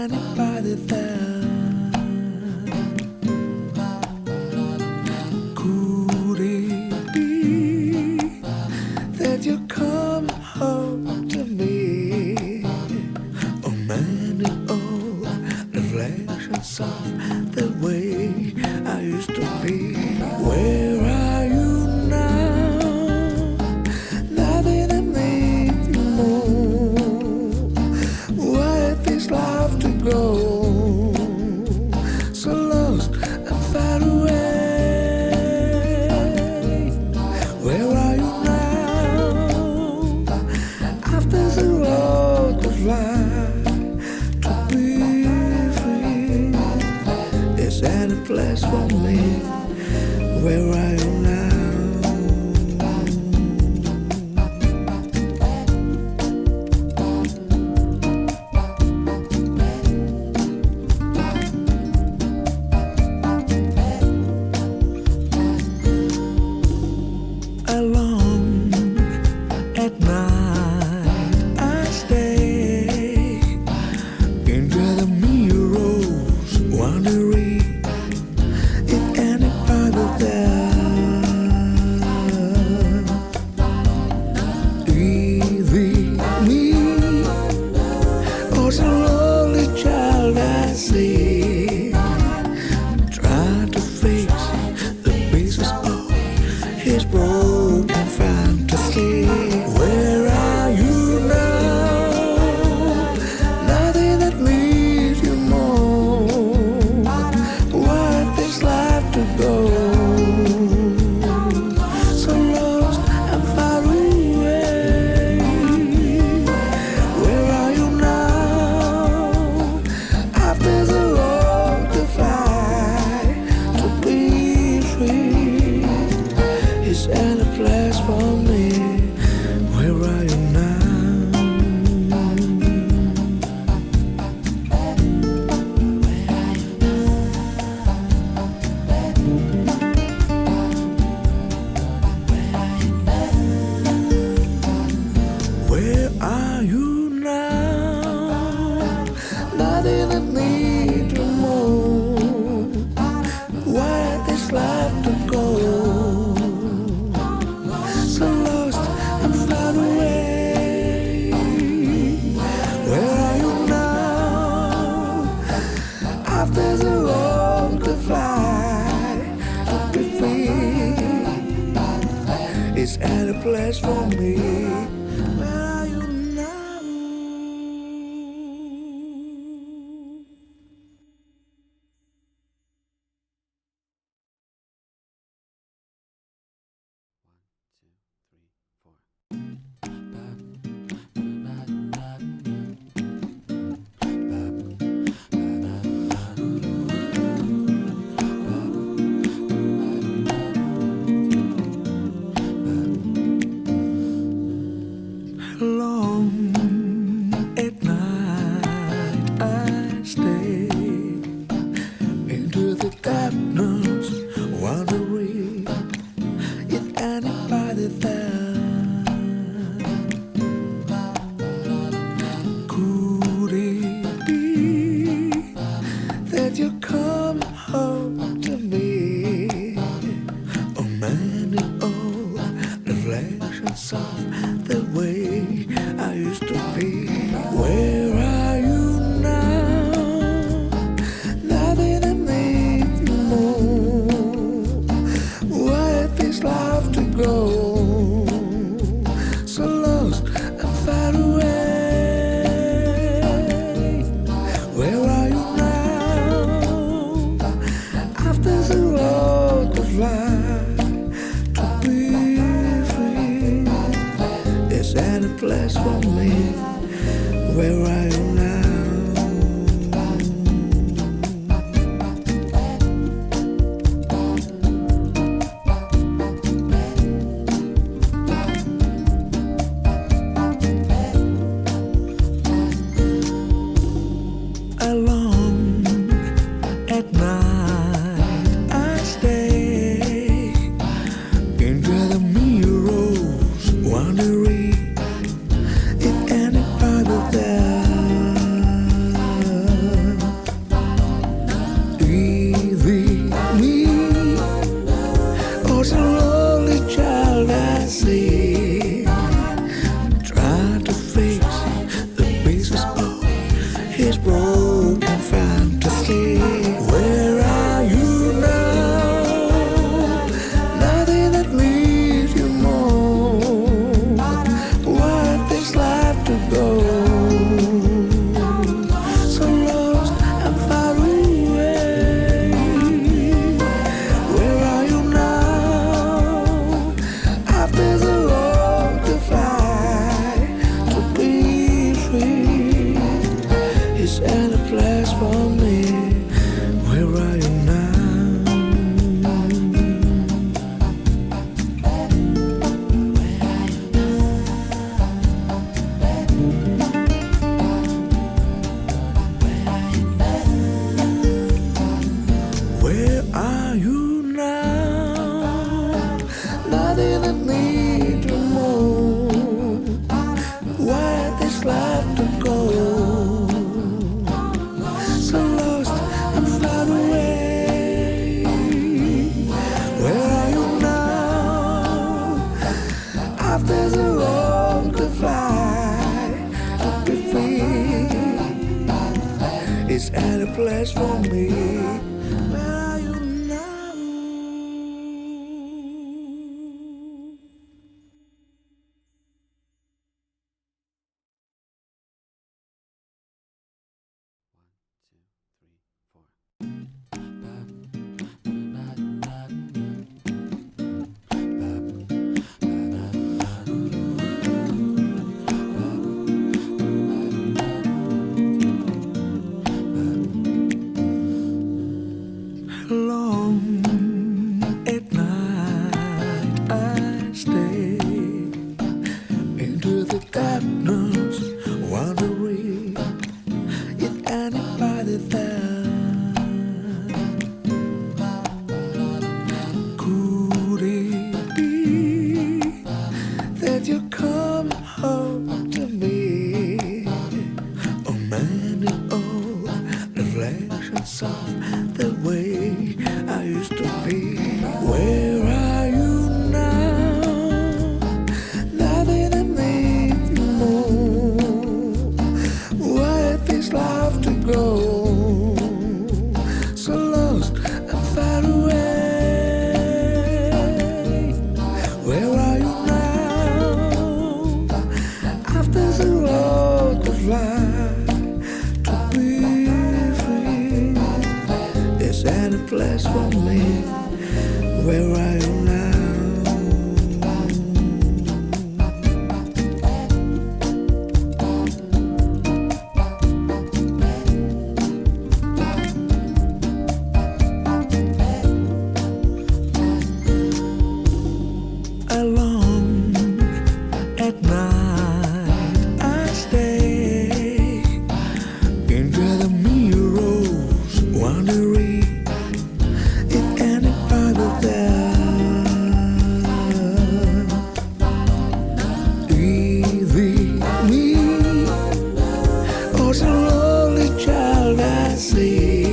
anybody there? Could it be that you're coming home to me? Oh man, oh, reflections of the way I used to be. Where are you now? Nothing that makes you move. Where this life to go? So lost and far away. Where are you now? After the road to fly, to be free. Is there a place for me? Where are you now? Alone at night I stay into the mirrors, wondering if anybody there. Is it me or some lonely child I see? Trying to fix the pieces of his broken fantasy. Where are you now? Nothing that leaves you more. Where this life to go? So lost and far away. Where are you now? After the road to fly, to be free. Is there a place for me? Where are you now? Where are you now? Nothing that needs to move. Where this life to go? So lost and far away. Where are you now? After the road to fly, to be free. Is there a place for me? Where are you now? broken fantasy. Where are you now? Nothing that leaves you more. What is life to go? So lost and far away. Where are you now? After the long goodbye, to be free is any place for me. Where are you now? Where are you now? Nothing that need to move. Where this life to go? So lost and far away. Where are you now? After the long goodbye, to be free is any place for me. Where are you now? Alone at night I stay into the darkness, wondering if anybody there. Could it be that you're coming home to me? Augmented old reflections of the way I used to be. Where are you now? Nothing that makes me move. Where this life to go? So lost and far away. Where are you now? After the road of life, to be free is any place for me. Where are you now? Alone at night I stay into the mirrors, wondering if anybody there. Is it me or some lonely child I see?